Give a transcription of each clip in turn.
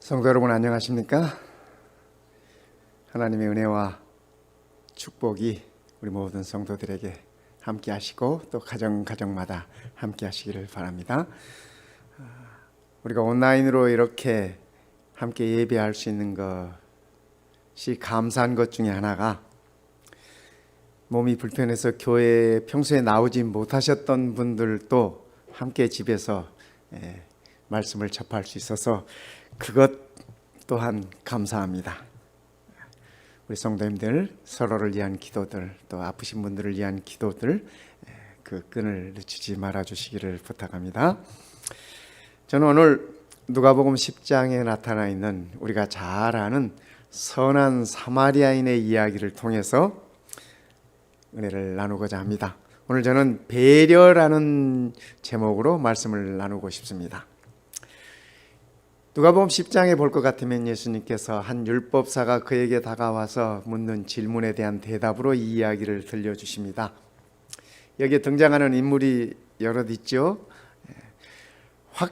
성도 여러분 안녕하십니까? 하나님의 은혜와 축복이 우리 모든 성도들에게 함께 하시고 또 가정마다 함께 하시기를 바랍니다. 우리가 온라인으로 이렇게 함께 예배할 수 있는 것이 감사한 것 중에 하나가, 몸이 불편해서 교회에 평소에 나오지 못하셨던 분들도 함께 집에서 말씀을 접할 수 있어서 그것 또한 감사합니다. 우리 성도님들 서로를 위한 기도들, 또 아프신 분들을 위한 기도들, 그 끈을 늦추지 말아 주시기를 부탁합니다. 저는 오늘 누가복음 10장에 나타나 있는 우리가 잘 아는 선한 사마리아인의 이야기를 통해서 은혜를 나누고자 합니다. 오늘 저는 배려라는 제목으로 말씀을 나누고 싶습니다. 누가복음 10장에 볼 것 같으면 예수님께서 한 율법사가 그에게 다가와서 묻는 질문에 대한 대답으로 이 이야기를 들려주십니다. 여기에 등장하는 인물이 여럿 있죠.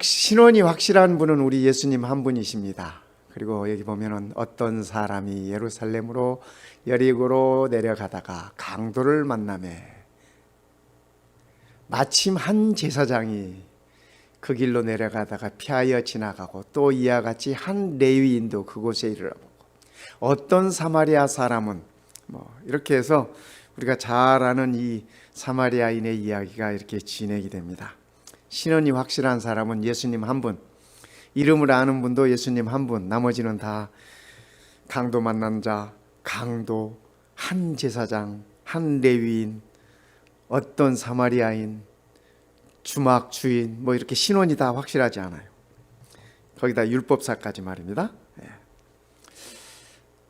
신원이 확실한 분은 우리 예수님 한 분이십니다. 그리고 여기 보면은 어떤 사람이 예루살렘으로 여리고로 내려가다가 강도를 만나매 마침 한 제사장이 그 길로 내려가다가 피하여 지나가고, 또 이와 같이 한 레위인도 그곳에 이르러보고, 어떤 사마리아 사람은 이렇게 해서 우리가 잘 아는 이 사마리아인의 이야기가 이렇게 진행이 됩니다. 신원이 확실한 사람은 예수님 한 분, 이름을 아는 분도 예수님 한 분, 나머지는 다 강도 만난 자, 강도, 한 제사장, 한 레위인, 어떤 사마리아인, 주막 주인, 이렇게 신원이 다 확실하지 않아요. 거기다 율법사까지 말입니다.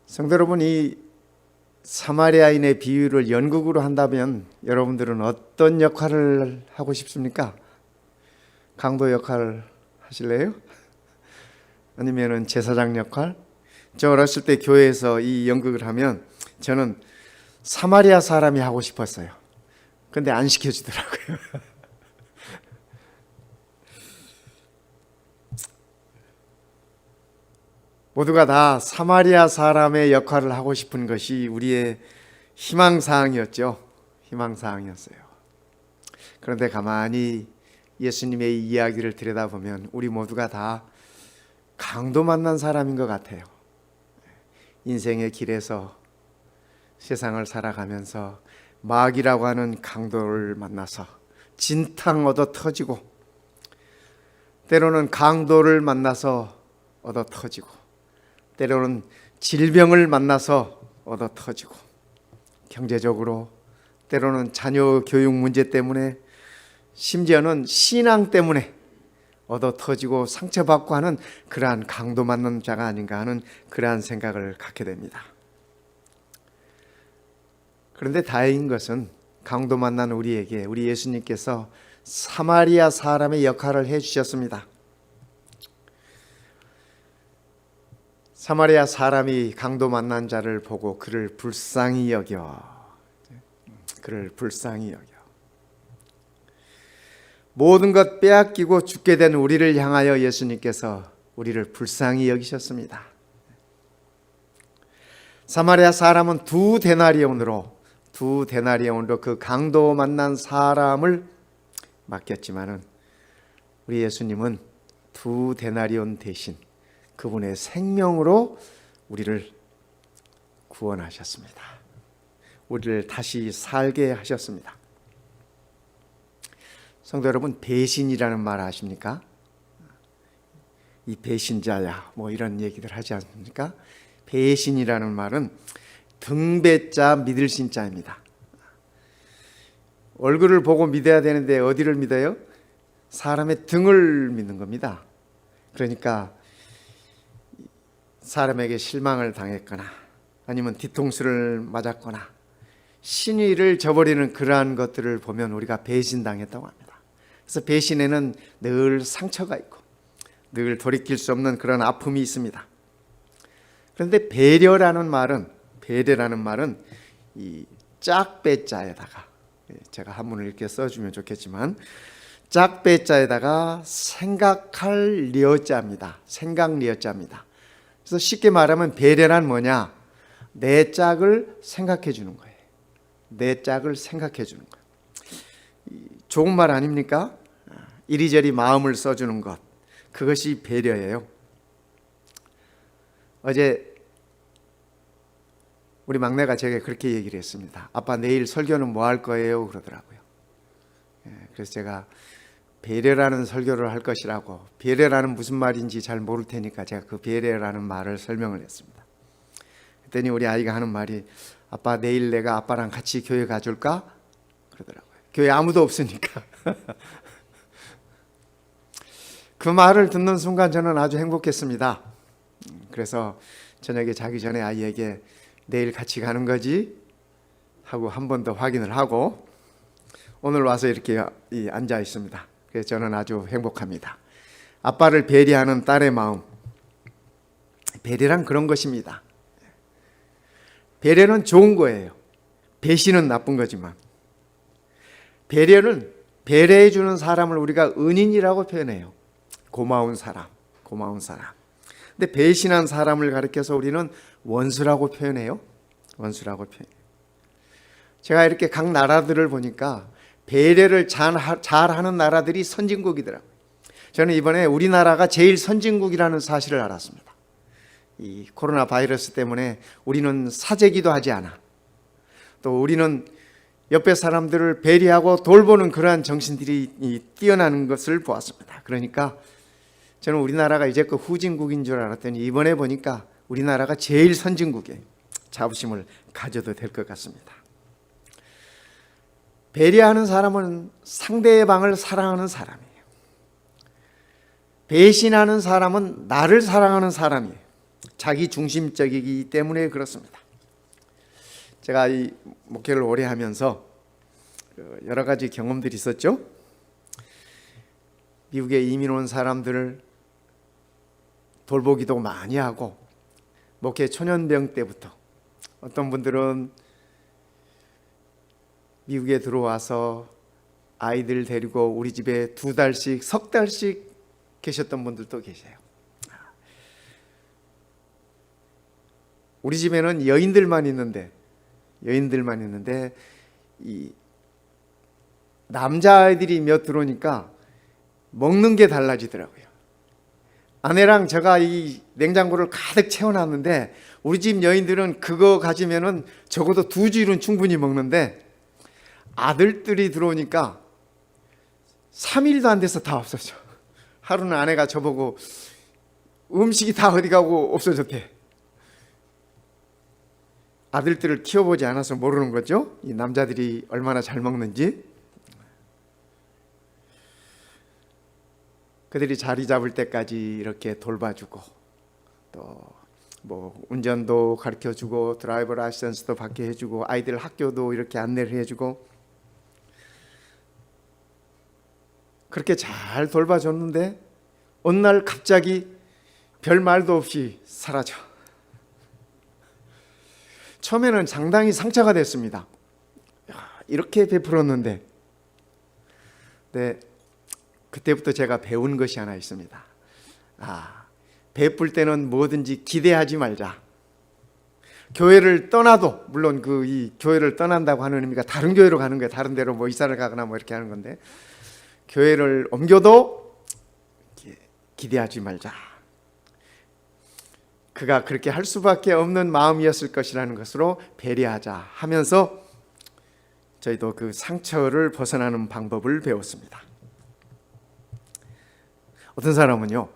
성도 여러분, 이 사마리아인의 비유를 연극으로 한다면 여러분들은 어떤 역할을 하고 싶습니까? 강도 역할 하실래요? 아니면은 제사장 역할? 저 어렸을 때 교회에서 이 연극을 하면 저는 사마리아 사람이 하고 싶었어요. 근데 안 시켜주더라고요. 모두가 다 사마리아 사람의 역할을 하고 싶은 것이 우리의 희망사항이었죠. 희망사항이었어요. 그런데 가만히 예수님의 이야기를 들여다보면 우리 모두가 다 강도 만난 사람인 것 같아요. 인생의 길에서 세상을 살아가면서 마귀라고 하는 강도를 만나서 진탕 얻어 터지고, 때로는 강도를 만나서 얻어 터지고, 때로는 질병을 만나서 얻어 터지고, 경제적으로, 때로는 자녀 교육 문제 때문에, 심지어는 신앙 때문에 얻어 터지고 상처받고 하는 그러한 강도 만난 자가 아닌가 하는 그러한 생각을 갖게 됩니다. 그런데 다행인 것은 강도 만난 우리에게 우리 예수님께서 사마리아 사람의 역할을 해주셨습니다. 사마리아 사람이 강도 만난 자를 보고 그를 불쌍히 여겨, 모든 것 빼앗기고 죽게 된 우리를 향하여 예수님께서 우리를 불쌍히 여기셨습니다. 사마리아 사람은 두 데나리온으로 그 강도 만난 사람을 맡겼지만은 우리 예수님은 두 데나리온 대신 그분의 생명으로 우리를 구원하셨습니다. 우리를 다시 살게 하셨습니다. 성도 여러분, 배신이라는 말 아십니까? 이 배신자야, 이런 얘기들 하지 않습니까? 배신이라는 말은 등배자 믿을 신자입니다. 얼굴을 보고 믿어야 되는데 어디를 믿어요? 사람의 등을 믿는 겁니다. 그러니까 사람에게 실망을 당했거나 아니면 뒤통수를 맞았거나 신의를 저버리는 그러한 것들을 보면 우리가 배신당했다고 합니다. 그래서 배신에는 늘 상처가 있고 늘 돌이킬 수 없는 그런 아픔이 있습니다. 그런데 배려라는 말은 이 짝배자에다가, 제가 한문을 이렇게 써주면 좋겠지만 짝배자에다가 생각할 려자입니다. 생각 려자입니다. 그래서 쉽게 말하면 배려란 뭐냐? 내 짝을 생각해 주는 거예요. 내 짝을 생각해 주는 거예요. 좋은 말 아닙니까? 이리저리 마음을 써주는 것, 그것이 배려예요. 어제 우리 막내가 제게 그렇게 얘기를 했습니다. 아빠 내일 설교는 뭐 할 거예요? 그러더라고요. 그래서 제가 배려라는 설교를 할 것이라고, 배려라는 무슨 말인지 잘 모를 테니까 제가 그 배려라는 말을 설명을 했습니다. 그랬더니 우리 아이가 하는 말이, 아빠 내일 내가 아빠랑 같이 교회 가줄까? 그러더라고요. 교회 아무도 없으니까. 그 말을 듣는 순간 저는 아주 행복했습니다. 그래서 저녁에 자기 전에 아이에게 내일 같이 가는 거지? 하고 한 번 더 확인을 하고 오늘 와서 이렇게 앉아 있습니다. 그래서 저는 아주 행복합니다. 아빠를 배려하는 딸의 마음. 배려란 그런 것입니다. 배려는 좋은 거예요. 배신은 나쁜 거지만, 배려는 배려해 주는 사람을 우리가 은인이라고 표현해요. 고마운 사람, 고마운 사람. 근데 배신한 사람을 가리켜서 우리는 원수라고 표현해요. 원수라고 표현해요. 제가 이렇게 각 나라들을 보니까 배려를 잘하는 나라들이 선진국이더라고요. 저는 이번에 우리나라가 제일 선진국이라는 사실을 알았습니다. 이 코로나 바이러스 때문에 우리는 사재기도 하지 않아. 또 우리는 옆에 사람들을 배려하고 돌보는 그러한 정신들이 뛰어나는 것을 보았습니다. 그러니까 저는 우리나라가 이제껏 후진국인 줄 알았더니 이번에 보니까 우리나라가 제일 선진국에 자부심을 가져도 될 것 같습니다. 배려하는 사람은 상대방을 사랑하는 사람이에요. 배신하는 사람은 나를 사랑하는 사람이에요. 자기 중심적이기 때문에 그렇습니다. 제가 이 목회를 오래 하면서 여러 가지 경험들이 있었죠. 미국에 이민 온 사람들을 돌보기도 많이 하고, 목회 초년병 때부터 어떤 분들은 미국에 들어와서 아이들 데리고 우리 집에 2달씩, 석 달씩 계셨던 분들도 계세요. 우리 집에는 여인들만 있는데 이 남자아이들이 몇 들어오니까 먹는 게 달라지더라고요. 아내랑 제가 이 냉장고를 가득 채워놨는데 우리 집 여인들은 그거 가지면은 적어도 2주일은 충분히 먹는데, 아들들이 들어오니까 3일도 안 돼서 다 없어져. 하루는 아내가 저보고 음식이 다 어디 가고 없어졌대. 아들들을 키워보지 않아서 모르는 거죠. 이 남자들이 얼마나 잘 먹는지. 그들이 자리 잡을 때까지 이렇게 돌봐주고, 또 뭐 운전도 가르쳐주고, 드라이버 라이선스도 받게 해주고, 아이들 학교도 이렇게 안내를 해주고, 그렇게 잘 돌봐줬는데 어느 날 갑자기 별 말도 없이 사라져. 처음에는 상당히 상처가 됐습니다. 이렇게 베풀었는데. 네, 그때부터 제가 배운 것이 하나 있습니다. 베풀 때는 뭐든지 기대하지 말자. 교회를 떠나도, 물론 이 교회를 떠난다고 하는 의미가 다른 교회로 가는 거예요. 다른 데로 뭐 이사를 가거나 뭐 이렇게 하는 건데, 교회를 옮겨도 기대하지 말자. 그가 그렇게 할 수밖에 없는 마음이었을 것이라는 것으로 배려하자 하면서 저희도 그 상처를 벗어나는 방법을 배웠습니다. 어떤 사람은요,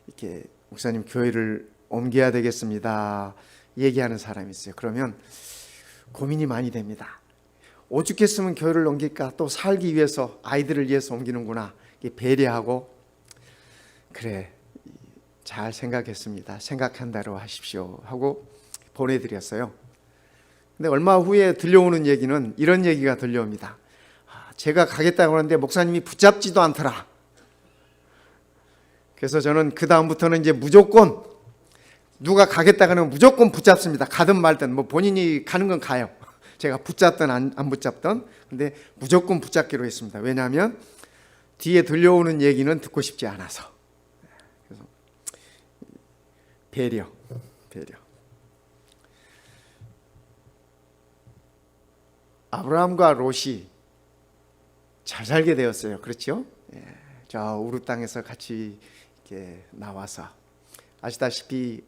이렇게 목사님 교회를 옮겨야 되겠습니다 얘기하는 사람이 있어요. 그러면 고민이 많이 됩니다. 오죽했으면 교회를 옮길까, 또 살기 위해서, 아이들을 위해서 옮기는구나. 배려하고, 그래 잘 생각했습니다, 생각한 대로 하십시오 하고 보내드렸어요. 근데 얼마 후에 들려오는 얘기는 이런 얘기가 들려옵니다. 제가 가겠다고 하는데 목사님이 붙잡지도 않더라. 그래서 저는 그 다음부터는 이제 무조건 누가 가겠다고 하면 무조건 붙잡습니다. 가든 말든, 뭐 본인이 가는 건 가요. 제가 붙잡든 안 붙잡든, 근데 무조건 붙잡기로 했습니다. 왜냐하면 뒤에 들려오는 얘기는 듣고 싶지 않아서. 그래서 배려. 아브라함과 롯이 잘 살게 되었어요. 그렇죠? 저 우르 땅에서 같이 이렇게 나와서, 아시다시피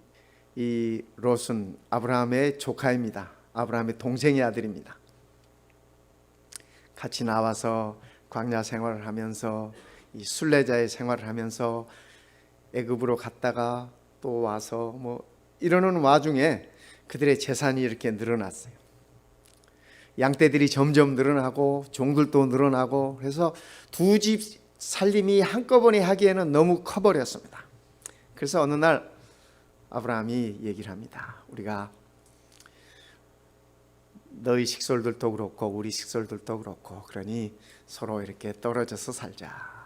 이 롯은 아브라함의 조카입니다. 아브라함의 동생의 아들입니다. 같이 나와서 광야 생활을 하면서, 이 순례자의 생활을 하면서 애굽으로 갔다가 또 와서 뭐 이러는 와중에 그들의 재산이 이렇게 늘어났어요. 양떼들이 점점 늘어나고 종들도 늘어나고, 그래서 두 집 살림이 한꺼번에 하기에는 너무 커버렸습니다. 그래서 어느 날 아브라함이 얘기를 합니다. 우리가 너희 식솔들도 그렇고 우리 식솔들도 그렇고, 그러니 서로 이렇게 떨어져서 살자.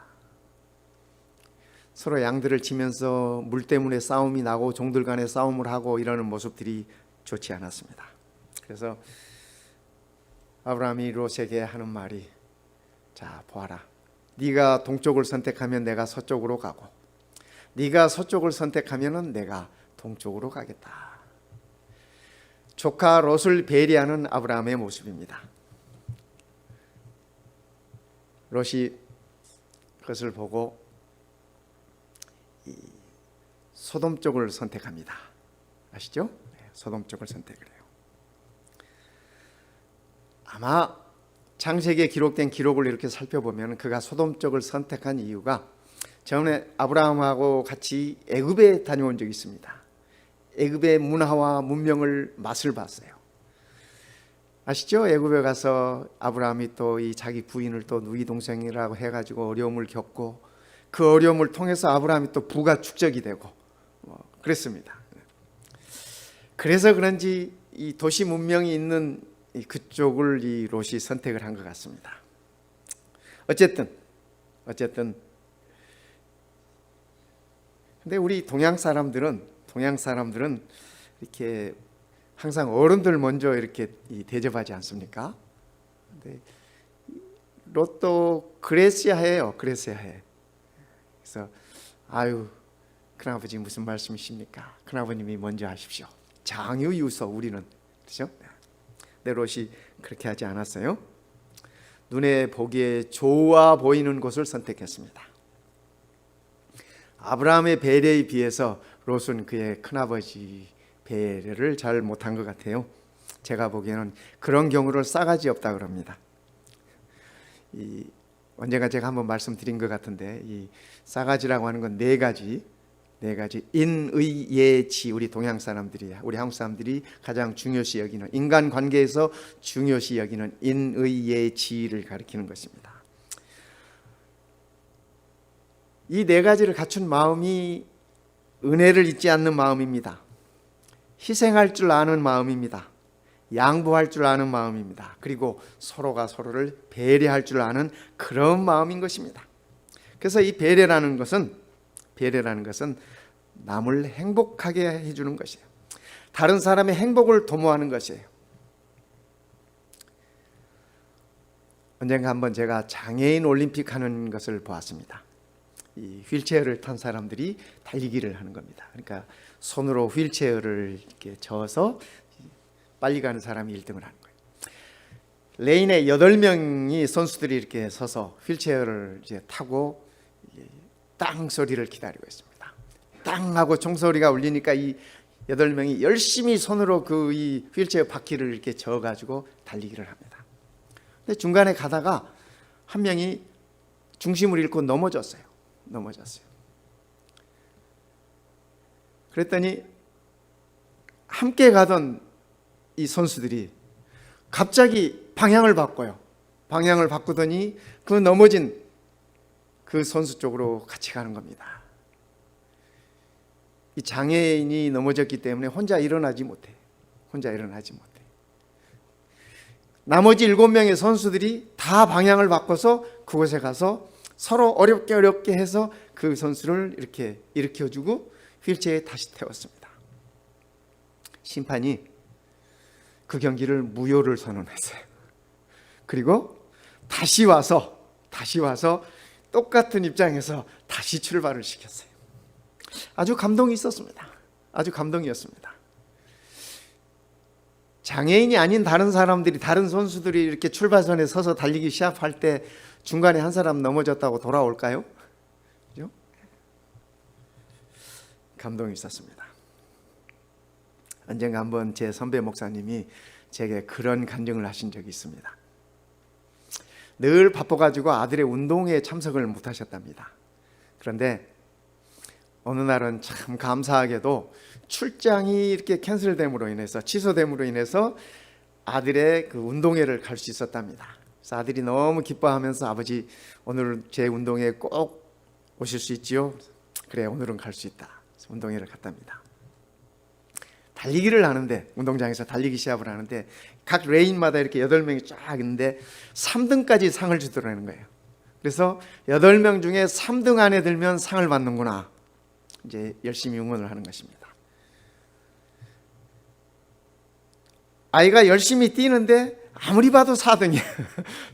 서로 양들을 치면서 물 때문에 싸움이 나고 종들 간에 싸움을 하고 이러는 모습들이 좋지 않았습니다. 그래서 아브라함이 롯에게 하는 말이, 자 보아라, 네가 동쪽을 선택하면 내가 서쪽으로 가고, 네가 서쪽을 선택하면 내가 동쪽으로 가겠다. 조카 롯을 배려하는 아브라함의 모습입니다. 롯이 그것을 보고 이 소돔 쪽을 선택합니다. 아시죠? 소돔 쪽을 선택을 해요. 아마 창세기에 기록된 기록을 이렇게 살펴보면 그가 소돔 쪽을 선택한 이유가, 전에 아브라함하고 같이 애굽에 다녀온 적이 있습니다. 애굽의 문화와 문명을 맛을 봤어요. 아시죠? 애굽에 가서 아브라함이 또 이 자기 부인을 또 누이 동생이라고 해가지고 어려움을 겪고, 그 어려움을 통해서 아브라함이 또 부가 축적이 되고 그랬습니다. 그래서 그런지 이 도시 문명이 있는 그쪽을 이 롯이 선택을 한 것 같습니다. 어쨌든 근데 우리 동양 사람들은 이렇게 항상 어른들 먼저 이렇게 대접하지 않습니까? 근데 롯도 그랬어야 해요. 그래서 아유, 큰아버지 무슨 말씀이십니까? 큰아버님이 먼저 하십시오. 장유유서 우리는, 그렇죠? 근데 롯이 그렇게 하지 않았어요. 눈에 보기에 좋아 보이는 곳을 선택했습니다. 아브라함의 배려에 비해서 롯은 그의 큰아버지 배려를 잘 못한 것 같아요. 제가 보기에는 그런 경우를 싸가지 없다 그럽니다. 언젠가 제가 한번 말씀드린 것 같은데, 이 싸가지라고 하는 건 네 가지 인의예지, 우리 동양 사람들이, 우리 한국 사람들이 가장 중요시 여기는, 인간관계에서 중요시 여기는 인의예지를 가리키는 것입니다. 이 네 가지를 갖춘 마음이 은혜를 잊지 않는 마음입니다. 희생할 줄 아는 마음입니다. 양보할 줄 아는 마음입니다. 그리고 서로가 서로를 배려할 줄 아는 그런 마음인 것입니다. 그래서 이 배려라는 것은 남을 행복하게 해주는 것이에요. 다른 사람의 행복을 도모하는 것이에요. 언젠가 한번 제가 장애인 올림픽 하는 것을 보았습니다. 이 휠체어를 탄 사람들이 달리기를 하는 겁니다. 그러니까 손으로 휠체어를 이렇게 저어서 빨리 가는 사람이 1등을 하는 거예요. 레인에 8명이 선수들이 이렇게 서서 휠체어를 이제 타고 땅 소리를 기다리고 있습니다. 땅 하고 종소리가 울리니까 이 8명이 열심히 손으로 그 이 휠체어 바퀴를 이렇게 저어가지고 달리기를 합니다. 근데 중간에 가다가 한 명이 중심을 잃고 넘어졌어요. 그랬더니 함께 가던 이 선수들이 갑자기 방향을 바꾸더니 그 넘어진 그 선수 쪽으로 같이 가는 겁니다. 이 장애인이 넘어졌기 때문에 혼자 일어나지 못해. 나머지 7명의 선수들이 다 방향을 바꿔서 그곳에 가서 서로 어렵게 해서 그 선수를 이렇게 일으켜주고 휠체어에 다시 태웠습니다. 심판이 그 경기를 무효를 선언했어요. 그리고 다시 와서 똑같은 입장에서 다시 출발을 시켰어요. 아주 감동이 있었습니다. 아주 감동이었습니다. 장애인이 아닌 다른 사람들이, 다른 선수들이 이렇게 출발선에 서서 달리기 시합할 때 중간에 한 사람 넘어졌다고 돌아올까요? 그죠? 감동이 있었습니다. 언젠가 한번 제 선배 목사님이 제게 그런 간증을 하신 적이 있습니다. 늘 바빠가지고 아들의 운동에 참석을 못하셨답니다. 그런데 어느 날은 참 감사하게도 출장이 이렇게 캔슬됨으로 인해서, 취소됨으로 인해서 아들의 그 운동회를 갈 수 있었답니다. 그래서 아들이 너무 기뻐하면서 아버지 오늘 제 운동회에 꼭 오실 수 있지요? 그래, 오늘은 갈 수 있다. 그래서 운동회를 갔답니다. 달리기를 하는데, 운동장에서 달리기 시합을 하는데 각 레인마다 이렇게 8명이 쫙 있는데 3등까지 상을 주더라는 거예요. 그래서 8명 중에 3등 안에 들면 상을 받는구나. 이제 열심히 응원을 하는 것입니다. 아이가 열심히 뛰는데 아무리 봐도 4등이야.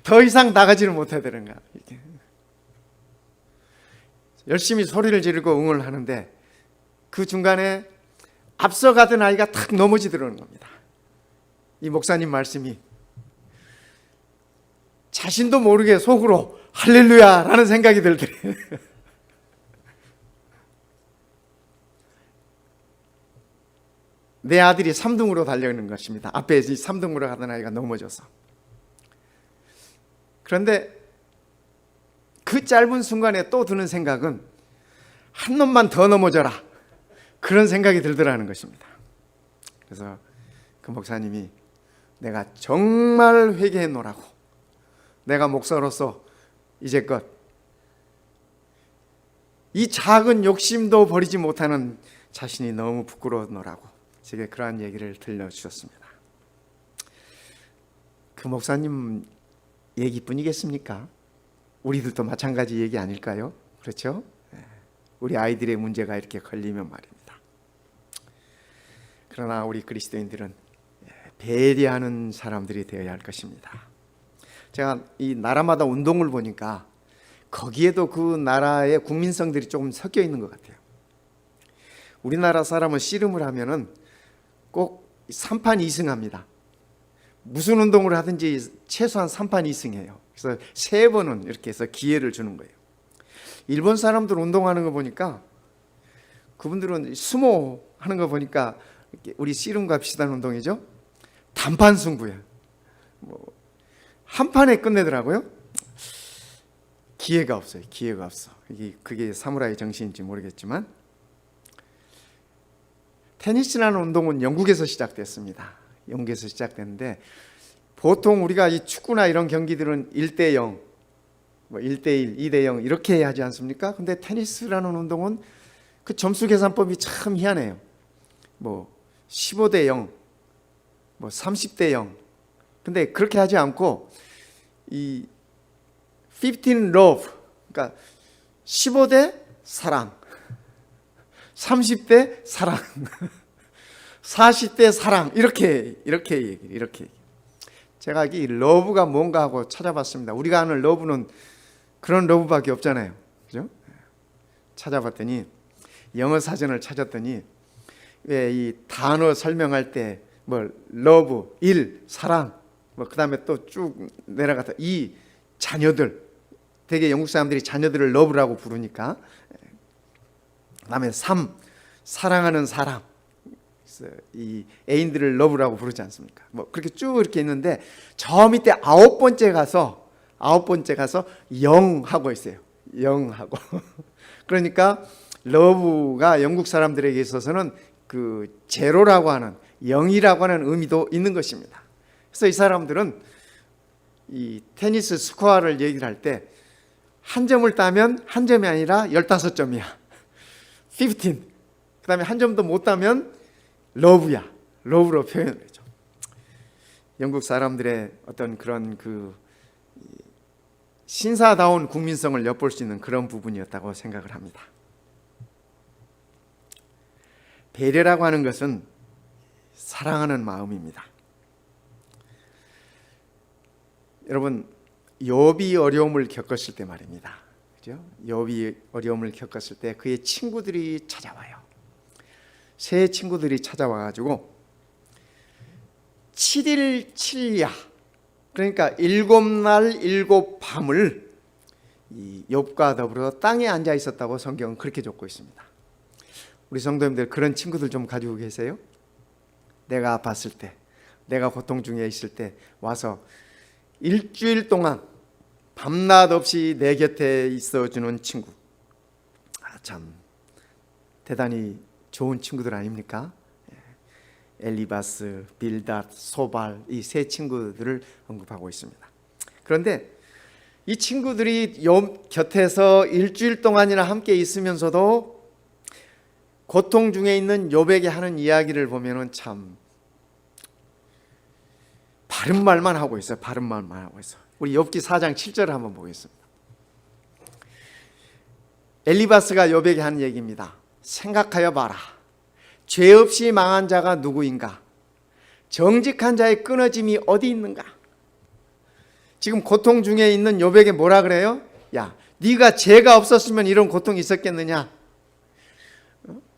더 이상 나가지를 못하더는 거야. 열심히 소리를 지르고 응원을 하는데 그 중간에 앞서가던 아이가 탁 넘어지더라는 겁니다. 이 목사님 말씀이 자신도 모르게 속으로 할렐루야 라는 생각이 들더래요. 내 아들이 3등으로 달려있는 것입니다. 앞에 3등으로 가던 아이가 넘어져서. 그런데 그 짧은 순간에 또 드는 생각은 한 놈만 더 넘어져라, 그런 생각이 들더라는 것입니다. 그래서 그 목사님이 내가 정말 회개해 놓으라고, 내가 목사로서 이제껏 이 작은 욕심도 버리지 못하는 자신이 너무 부끄러워노라고 제게 그러한 얘기를 들려주셨습니다. 그 목사님 얘기뿐이겠습니까? 우리들도 마찬가지 얘기 아닐까요? 그렇죠? 우리 아이들의 문제가 이렇게 걸리면 말입니다. 그러나 우리 그리스도인들은 배려하는 사람들이 되어야 할 것입니다. 제가 이 나라마다 운동을 보니까 거기에도 그 나라의 국민성들이 조금 섞여 있는 것 같아요. 우리나라 사람은 씨름을 하면은 꼭 3판 2승합니다. 무슨 운동을 하든지 최소한 3판 2승해요. 그래서 3번은 이렇게 해서 기회를 주는 거예요. 일본 사람들 운동하는 거 보니까 그분들은 수모 하는 거 보니까 우리 씨름과 비슷한 운동이죠. 단판 승부예요. 한 판에 끝내더라고요. 기회가 없어요. 기회가 없어. 그게 사무라이 정신인지 모르겠지만, 테니스라는 운동은 영국에서 시작됐습니다. 영국에서 시작됐는데 보통 우리가 이 축구나 이런 경기들은 1대0, 1대1, 2대0 이렇게 하지 않습니까? 근데 테니스라는 운동은 그 점수 계산법이 참 희한해요. 15대0, 30대0. 근데 그렇게 하지 않고 이 15 love, 그러니까 15대 사랑, 30대 사랑, 40대 사랑, 이렇게 얘기. 제가 이 러브가 뭔가 하고 찾아봤습니다. 우리가 아는 러브는 그런 러브밖에 없잖아요. 그죠? 찾아봤더니, 영어 사전을 찾았더니 왜 이 단어 설명할 때 러브, 일, 사랑, 그다음에 또 쭉 내려가다 이 자녀들, 되게 영국 사람들이 자녀들을 러브라고 부르니까, 그다음에 3, 사랑하는 사람, 이 애인들을 러브라고 부르지 않습니까? 그렇게 쭉 이렇게 있는데 저 밑에 9번째 가서 영하고 있어요. 영하고. 그러니까 러브가 영국 사람들에게 있어서는 그 제로라고 하는, 0이라고 하는 의미도 있는 것입니다. 그래서 이 사람들은 이 테니스 스코어를 얘기를 할 때 한 점을 따면 한 점이 아니라 15점이야. 15. 그다음에 한 점도 못 따면 러브야. 러브로 표현을 해줘. 영국 사람들의 어떤 그런 그 신사다운 국민성을 엿볼 수 있는 그런 부분이었다고 생각을 합니다. 배려라고 하는 것은 사랑하는 마음입니다. 여러분, 욥이 어려움을 겪었을 때 말입니다. 그죠? 욥이 어려움을 겪었을 때 그의 친구들이 찾아와요. 세 친구들이 찾아와가지고 7일 7야, 그러니까 7날 7밤을 이 욥과 더불어 땅에 앉아 있었다고 성경은 그렇게 적고 있습니다. 우리 성도님들 그런 친구들 좀 가지고 계세요? 내가 아팠을 때, 내가 고통 중에 있을 때 와서 일주일 동안 밤낮 없이 내 곁에 있어주는 친구. 참 대단히 좋은 친구들 아닙니까? 엘리바스, 빌닷, 소발, 이 세 친구들을 언급하고 있습니다. 그런데 이 친구들이 욥 곁에서 일주일 동안이나 함께 있으면서도 고통 중에 있는 욥에게 하는 이야기를 보면은 참 바른 말만 하고 있어요. 바른 말만 하고 있어요. 우리 욥기 4장 7절을 한번 보겠습니다. 엘리바스가 욥에게 하는 얘기입니다. 생각하여 봐라. 죄 없이 망한 자가 누구인가? 정직한 자의 끊어짐이 어디 있는가? 지금 고통 중에 있는 욥에게 뭐라 그래요? 야, 네가 죄가 없었으면 이런 고통이 있었겠느냐?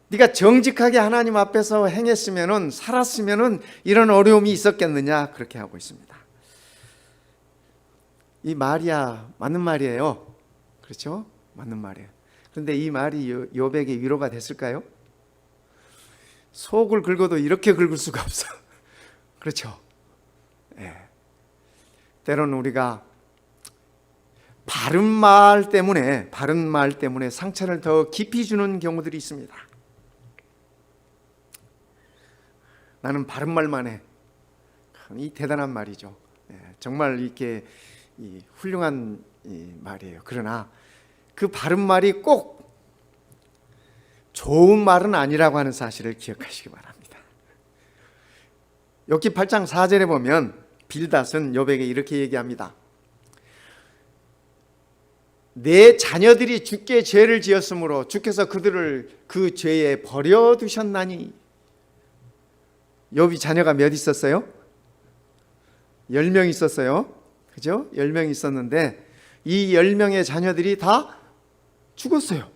네가 정직하게 하나님 앞에서 행했으면은, 살았으면은 이런 어려움이 있었겠느냐? 그렇게 하고 있습니다. 이 말이야 맞는 말이에요. 그렇죠? 맞는 말이에요. 그런데 이 말이 욥에게 위로가 됐을까요? 속을 긁어도 이렇게 긁을 수가 없어. 그렇죠? 네. 때로는 우리가 바른 말 때문에 상처를 더 깊이 주는 경우들이 있습니다. 나는 바른 말만 해. 이 대단한 말이죠. 정말 이렇게 훌륭한 말이에요. 그러나 그 바른 말이 꼭 좋은 말은 아니라고 하는 사실을 기억하시기 바랍니다. 욥기 8장 4절에 보면 빌닷은 욥에게 이렇게 얘기합니다. 내 자녀들이 주께 죄를 지었으므로 주께서 그들을 그 죄에 버려두셨나니. 욥이 자녀가 몇 있었어요? 10명 있었어요. 그죠? 10명 있었는데 이 10명의 자녀들이 다 죽었어요.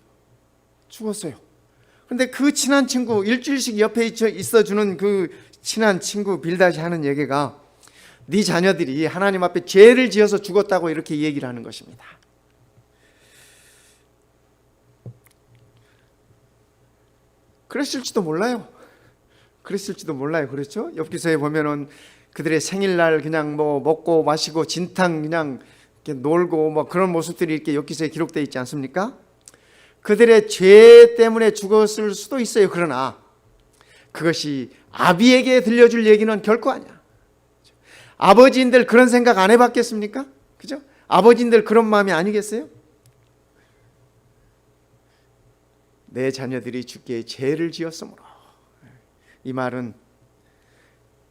그런데 그 친한 친구, 일주일씩 옆에 있어주는 그 친한 친구 빌닷이 하는 얘기가 네 자녀들이 하나님 앞에 죄를 지어서 죽었다고 이렇게 얘기를 하는 것입니다. 그랬을지도 몰라요. 그렇죠? 욥기서에 보면은 그들의 생일날 그냥 뭐 먹고 마시고 진탕 그냥 이렇게 놀고 뭐 그런 모습들이 이렇게 욥기서에 기록되어 있지 않습니까? 그들의 죄 때문에 죽었을 수도 있어요. 그러나 그것이 아비에게 들려줄 얘기는 결코 아니야. 아버지인들 그런 생각 안 해봤겠습니까? 그죠? 아버지인들 그런 마음이 아니겠어요? 내 자녀들이 주께 죄를 지었으므로. 이 말은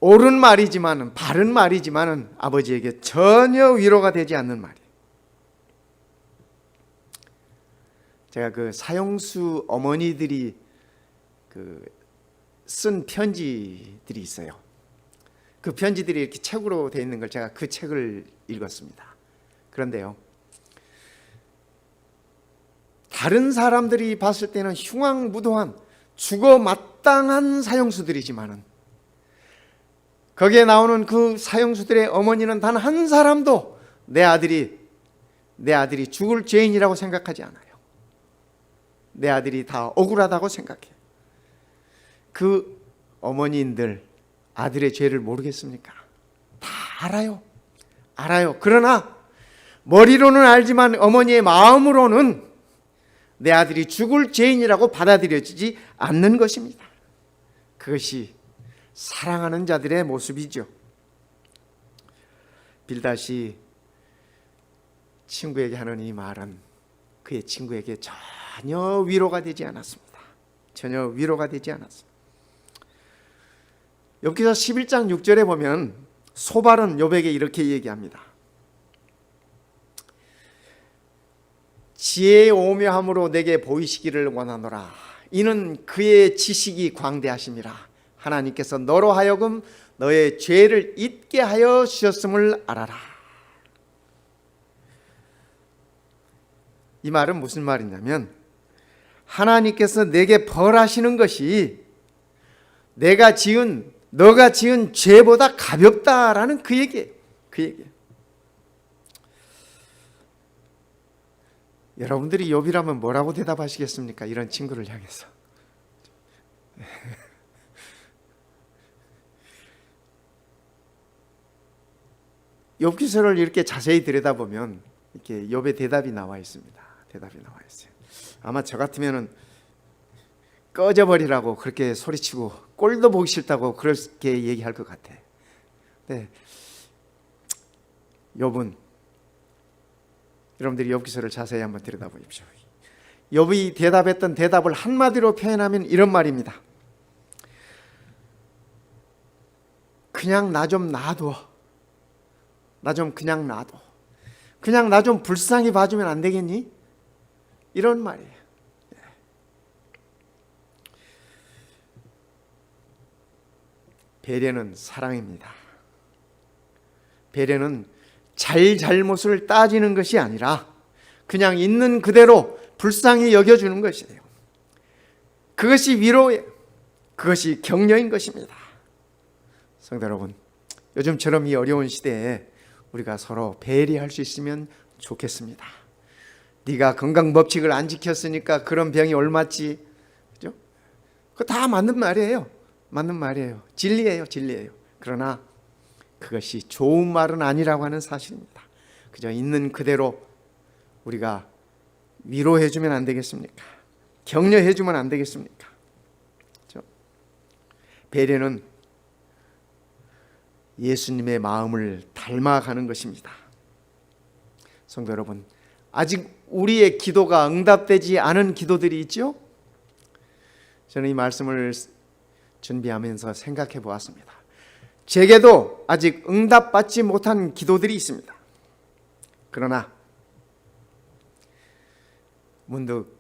옳은 말이지만은, 바른 말이지만은 아버지에게 전혀 위로가 되지 않는 말이에요. 제가 그 사형수 어머니들이 쓴 편지들이 있어요. 그 편지들이 이렇게 책으로 되어 있는 걸 제가 그 책을 읽었습니다. 그런데요, 다른 사람들이 봤을 때는 흉악무도한 죽어 마땅한 사형수들이지만은 거기에 나오는 그 사형수들의 어머니는 단 한 사람도 내 아들이 죽을 죄인이라고 생각하지 않아요. 내 아들이 다 억울하다고 생각해. 그 어머니인들 아들의 죄를 모르겠습니까? 다 알아요. 그러나 머리로는 알지만 어머니의 마음으로는 내 아들이 죽을 죄인이라고 받아들여지지 않는 것입니다. 그것이 사랑하는 자들의 모습이죠. 빌닷이 친구에게 하는 이 말은 그의 친구에게 전혀 위로가 되지 않았습니다. 욥기서 11장 6절에 보면 소발은 욥에게 이렇게 얘기합니다. 지혜의 오묘함으로 내게 보이시기를 원하노라. 이는 그의 지식이 광대하심이라. 하나님께서 너로 하여금 너의 죄를 잊게 하여 주셨음을 알아라. 이 말은 무슨 말이냐면 하나님께서 내게 벌하시는 것이 너가 지은 죄보다 가볍다라는 그 얘기예요. 그 얘기예요. 여러분들이 욥이라면 뭐라고 대답하시겠습니까? 이런 친구를 향해서. 욥기서를 이렇게 자세히 들여다보면 이렇게 욥의 대답이 나와 있습니다. 대답이 나와 있어요. 아마 저 같으면은 꺼져버리라고 그렇게 소리치고 꼴도 보기 싫다고 그렇게 얘기할 것 같아. 네. 욥은 여러분들이 욥기서를 자세히 한번 들여다보십시오. 욥이 대답했던 대답을 한마디로 표현하면 이런 말입니다. 그냥 나 좀 놔둬. 나 좀 그냥 놔둬. 그냥 나 좀 불쌍히 봐주면 안 되겠니? 이런 말이에요. 배려는 사랑입니다. 배려는 잘못을 따지는 것이 아니라 그냥 있는 그대로 불쌍히 여겨주는 것이에요. 그것이 위로예요. 그것이 격려인 것입니다. 성도 여러분, 요즘처럼 이 어려운 시대에 우리가 서로 배려할 수 있으면 좋겠습니다. 네가 건강 법칙을 안 지켰으니까 그런 병이 옮았지. 그죠? 그거 다 맞는 말이에요. 맞는 말이에요. 진리예요. 진리예요. 그러나 그것이 좋은 말은 아니라고 하는 사실입니다. 그저 있는 그대로 우리가 위로해주면 안 되겠습니까? 격려해주면 안 되겠습니까? 그렇죠? 배려는 예수님의 마음을 닮아가는 것입니다. 성도 여러분, 아직 우리의 기도가 응답되지 않은 기도들이 있죠? 저는 이 말씀을 준비하면서 생각해 보았습니다. 제게도 아직 응답받지 못한 기도들이 있습니다. 그러나 문득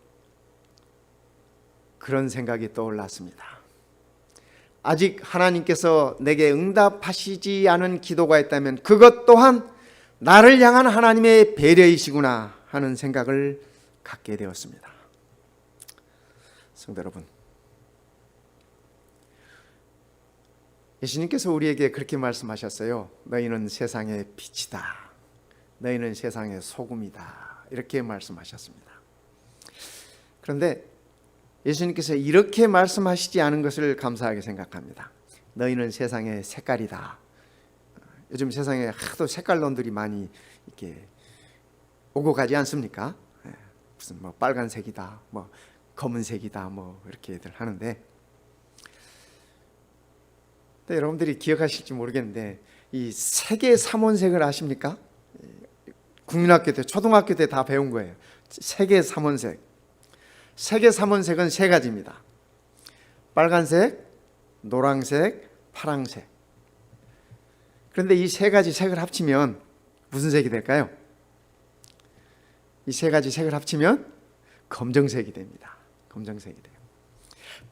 그런 생각이 떠올랐습니다. 아직 하나님께서 내게 응답하시지 않은 기도가 있다면 그것 또한 나를 향한 하나님의 배려이시구나 하는 생각을 갖게 되었습니다. 성도 여러분, 예수님께서 우리에게 그렇게 말씀하셨어요. 너희는 세상의 빛이다. 너희는 세상의 소금이다. 이렇게 말씀하셨습니다. 그런데 예수님께서 이렇게 말씀하시지 않은 것을 감사하게 생각합니다. 너희는 세상의 색깔이다. 요즘 세상에 하도 색깔론들이 많이 이렇게 오고 가지 않습니까? 무슨 뭐 빨간색이다, 뭐 검은색이다, 뭐 이렇게들 하는데, 여러분들이 기억하실지 모르겠는데 이 세계 삼원색을 아십니까? 국민학교 때, 초등학교 때 다 배운 거예요. 세계 삼원색. 세계 삼원색은 세 가지입니다. 빨간색, 노란색, 파란색. 그런데 이 세 가지 색을 합치면 무슨 색이 될까요? 이 세 가지 색을 합치면 검정색이 됩니다. 검정색이 돼요.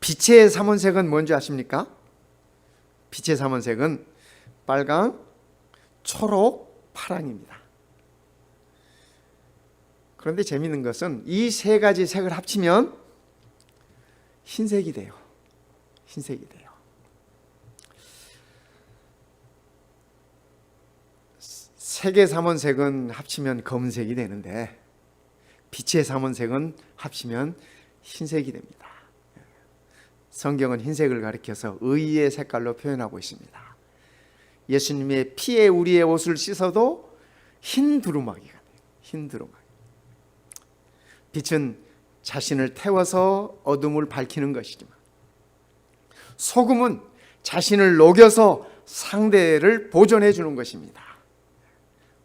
빛의 삼원색은 뭔지 아십니까? 빛의 삼원색은 빨강, 초록, 파랑입니다. 그런데 재미있는 것은 이 세 가지 색을 합치면 흰색이 돼요. 흰색이 돼요. 색의 삼원색은 합치면 검은색이 되는데 빛의 삼원색은 합치면 흰색이 됩니다. 성경은 흰색을 가리켜서 의의 색깔로 표현하고 있습니다. 예수님의 피에 우리의 옷을 씻어도 흰 두루마기가 돼요. 흰 두루마기. 빛은 자신을 태워서 어둠을 밝히는 것이지만 소금은 자신을 녹여서 상대를 보존해 주는 것입니다.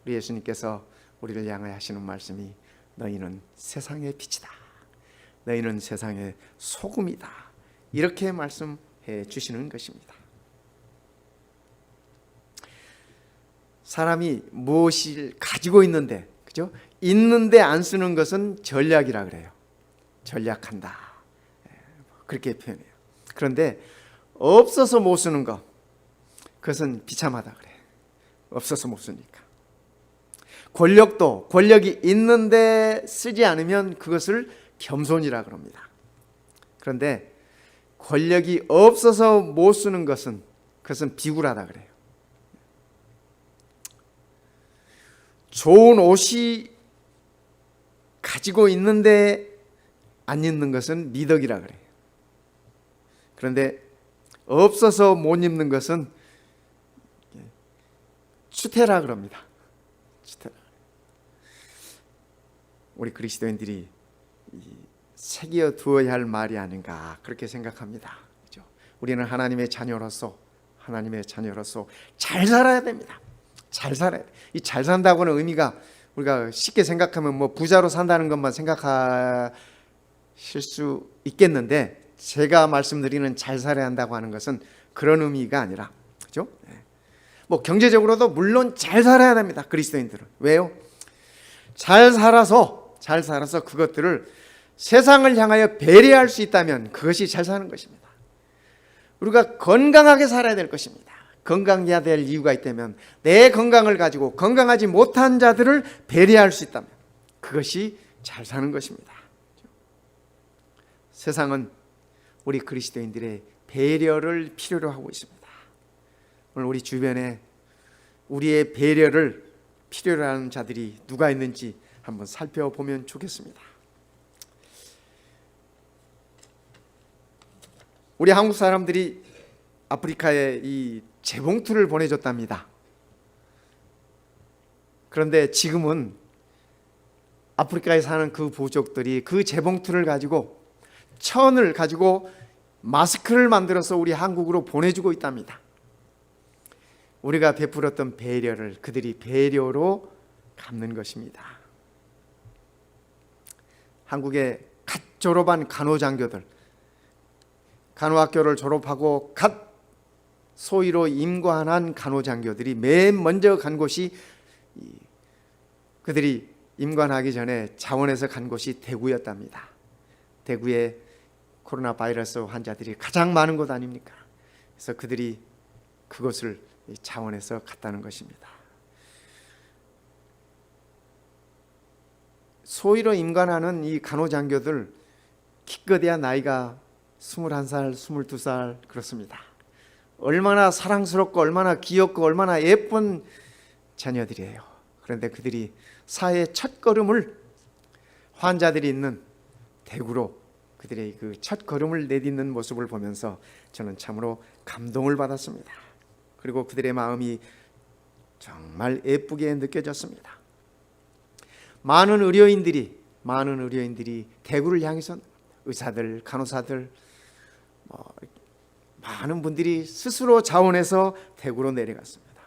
우리 예수님께서 우리를 향하여 하시는 말씀이 너희는 세상의 빛이다. 너희는 세상의 소금이다. 이렇게 말씀해 주시는 것입니다. 사람이 무엇을 가지고 있는데, 그죠? 있는데 안 쓰는 것은 전략이라 그래요. 전략한다. 그렇게 표현해요. 그런데 없어서 못 쓰는 것, 그것은 비참하다 그래. 없어서 못 쓰니까. 권력도 권력이 있는데 쓰지 않으면 그것을 겸손이라 그럽니다. 그런데 권력이 없어서 못 쓰는 것은 그것은 비굴하다 그래요. 좋은 옷이 가지고 있는데 안 입는 것은 미덕이라 그래요. 그런데 없어서 못 입는 것은 추태라 그럽니다. 추태라. 우리 그리스도인들이 새겨 두어야 할 말이 아닌가 그렇게 생각합니다. 그렇죠? 우리는 하나님의 자녀로서 잘 살아야 됩니다. 잘 살아야 돼. 이 잘 산다고는 의미가 우리가 쉽게 생각하면 뭐 부자로 산다는 것만 생각하실 수 있겠는데, 제가 말씀드리는 잘 살아야 한다고 하는 것은 그런 의미가 아니라, 그렇죠? 뭐 경제적으로도 물론 잘 살아야 됩니다. 그리스도인들은. 왜요? 잘 살아서 그것들을 세상을 향하여 배려할 수 있다면 그것이 잘 사는 것입니다. 우리가 건강하게 살아야 될 것입니다. 건강해야 될 이유가 있다면 내 건강을 가지고 건강하지 못한 자들을 배려할 수 있다면 그것이 잘 사는 것입니다. 세상은 우리 그리스도인들의 배려를 필요로 하고 있습니다. 오늘 우리 주변에 우리의 배려를 필요로 하는 자들이 누가 있는지 한번 살펴보면 좋겠습니다. 우리 한국 사람들이 아프리카에 이 재봉틀을 보내줬답니다. 그런데 지금은 아프리카에 사는 그 부족들이 그 재봉틀을 가지고, 천을 가지고 마스크를 만들어서 우리 한국으로 보내주고 있답니다. 우리가 베풀었던 배려를 그들이 배려로 갚는 것입니다. 한국의 갓 졸업한 간호장교들, 간호학교를 졸업하고 갓 소위로 임관한 간호장교들이 맨 먼저 간 곳이, 그들이 임관하기 전에 자원에서 간 곳이 대구였답니다. 대구에 코로나 바이러스 환자들이 가장 많은 곳 아닙니까? 그래서 그들이 그곳을 자원에서 갔다는 것입니다. 소위로 임관하는 이 간호장교들 기껏해야 나이가 21살, 22살 그렇습니다. 얼마나 사랑스럽고 얼마나 귀엽고 얼마나 예쁜 자녀들이에요. 그런데 그들이 사회의 첫걸음을, 환자들이 있는 대구로 그들의 그 첫걸음을 내딛는 모습을 보면서 저는 참으로 감동을 받았습니다. 그리고 그들의 마음이 정말 예쁘게 느껴졌습니다. 많은 의료인들이 대구를 향해서, 의사들, 간호사들, 많은 분들이 스스로 자원해서 대구로 내려갔습니다.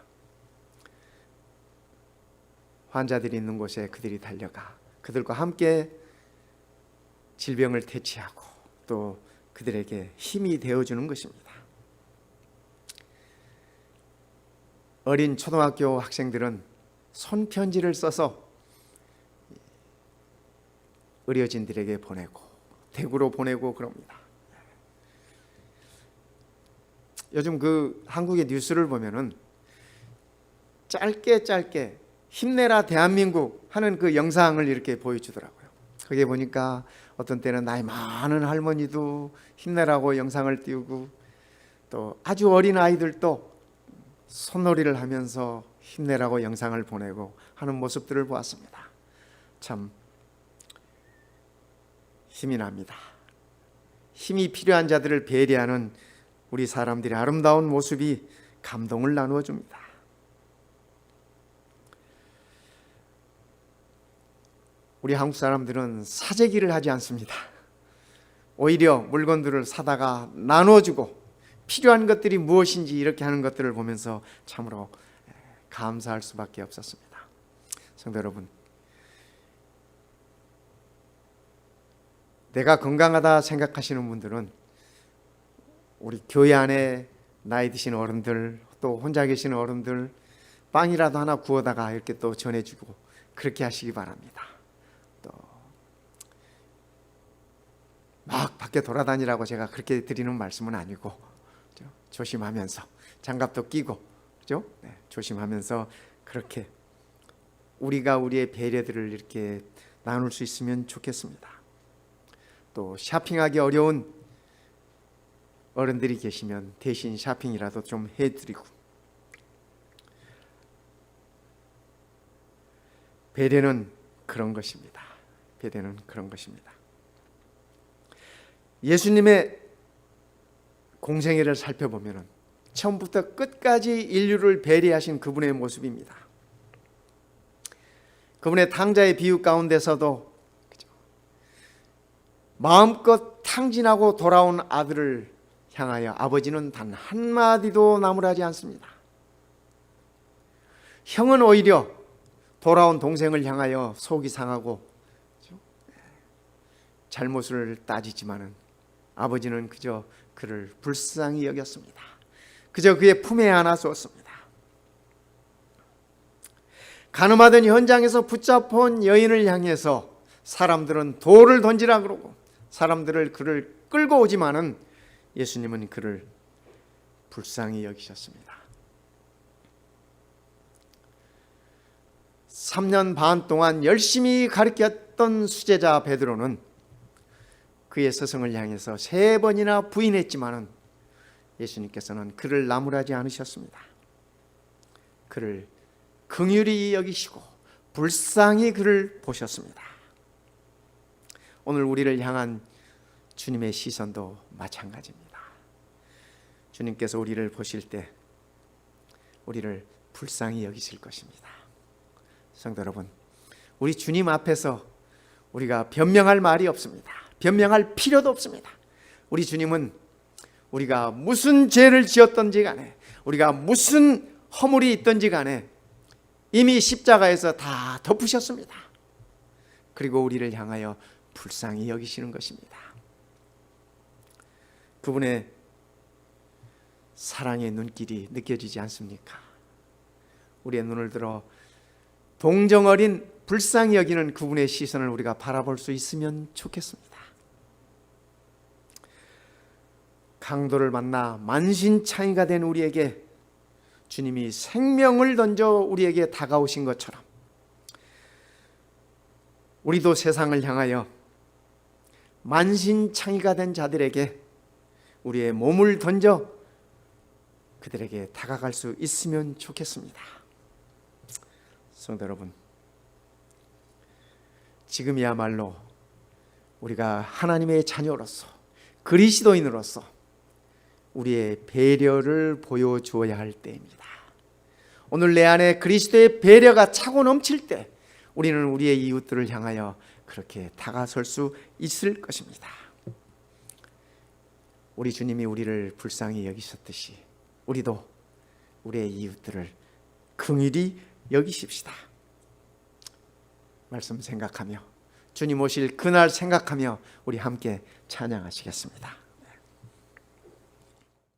환자들이 있는 곳에 그들이 달려가 그들과 함께 질병을 퇴치하고 또 그들에게 힘이 되어주는 것입니다. 어린 초등학교 학생들은 손편지를 써서 의료진들에게 보내고 대구로 보내고 그럽니다. 요즘 그 한국의 뉴스를 보면은 짧게 힘내라 대한민국 하는 그 영상을 이렇게 보여주더라고요. 거기에 보니까 어떤 때는 나이 많은 할머니도 힘내라고 영상을 띄우고, 또 아주 어린 아이들도 손놀이를 하면서 힘내라고 영상을 보내고 하는 모습들을 보았습니다. 참 힘이 납니다. 힘이 필요한 자들을 배려하는 우리 사람들의 아름다운 모습이 감동을 나누어 줍니다. 우리 한국 사람들은 사재기를 하지 않습니다. 오히려 물건들을 사다가 나눠주고 필요한 것들이 무엇인지 이렇게 하는 것들을 보면서 참으로 감사할 수밖에 없었습니다. 성도 여러분, 내가 건강하다 생각하시는 분들은 우리 교회 안에 나이 드신 어른들, 또 혼자 계시는 어른들 빵이라도 하나 구워다가 이렇게 또 전해주고 그렇게 하시기 바랍니다. 또 막 밖에 돌아다니라고 제가 그렇게 드리는 말씀은 아니고, 그렇죠? 조심하면서 장갑도 끼고, 그렇죠? 네, 조심하면서 그렇게 우리가 우리의 배려들을 이렇게 나눌 수 있으면 좋겠습니다. 또 쇼핑하기 어려운 어른들이 계시면 대신 쇼핑이라도 좀 해드리고, 배려는 그런 것입니다. 배려는 그런 것입니다. 예수님의 공생애를 살펴보면 처음부터 끝까지 인류를 배려하신 그분의 모습입니다. 그분의 탕자의 비유 가운데서도 마음껏 탕진하고 돌아온 아들을 향하여 아버지는 단 한마디도 나무라지 않습니다. 형은 오히려 돌아온 동생을 향하여 속이 상하고 잘못을 따지지만은 아버지는 그저 그를 불쌍히 여겼습니다. 그저 그의 품에 안아주었습니다. 가늠하던 현장에서 붙잡혀온 여인을 향해서 사람들은 돌을 던지라 그러고 사람들을 그를 끌고 오지만은 예수님은 그를 불쌍히 여기셨습니다. 3년 반 동안 열심히 가르쳤던 수제자 베드로는 그의 스승을 향해서 3번이나 부인했지만은 예수님께서는 그를 나무라지 않으셨습니다. 그를 긍휼히 여기시고 불쌍히 그를 보셨습니다. 오늘 우리를 향한 주님의 시선도 마찬가지입니다. 주님께서 우리를 보실 때 우리를 불쌍히 여기실 것입니다. 성도 여러분, 우리 주님 앞에서 우리가 변명할 말이 없습니다. 변명할 필요도 없습니다. 우리 주님은 우리가 무슨 죄를 지었던지 간에, 우리가 무슨 허물이 있던지 간에 이미 십자가에서 다 덮으셨습니다. 그리고 우리를 향하여 불쌍히 여기시는 것입니다. 그분의 사랑의 눈길이 느껴지지 않습니까? 우리의 눈을 들어 동정어린 불쌍히 여기는 그분의 시선을 우리가 바라볼 수 있으면 좋겠습니다. 강도를 만나 만신창이가 된 우리에게 주님이 생명을 던져 우리에게 다가오신 것처럼 우리도 세상을 향하여 만신창이가 된 자들에게 우리의 몸을 던져 그들에게 다가갈 수 있으면 좋겠습니다. 성도 여러분, 지금이야말로 우리가 하나님의 자녀로서 그리스도인으로서 우리의 배려를 보여주어야 할 때입니다. 오늘 내 안에 그리스도의 배려가 차고 넘칠 때 우리는 우리의 이웃들을 향하여 그렇게 다가설 수 있을 것입니다. 우리 주님이 우리를 불쌍히 여기셨듯이 우리도 우리의 이웃들을 긍휼히 여기십시다. 말씀 생각하며 주님 오실 그날 생각하며 우리 함께 찬양하시겠습니다.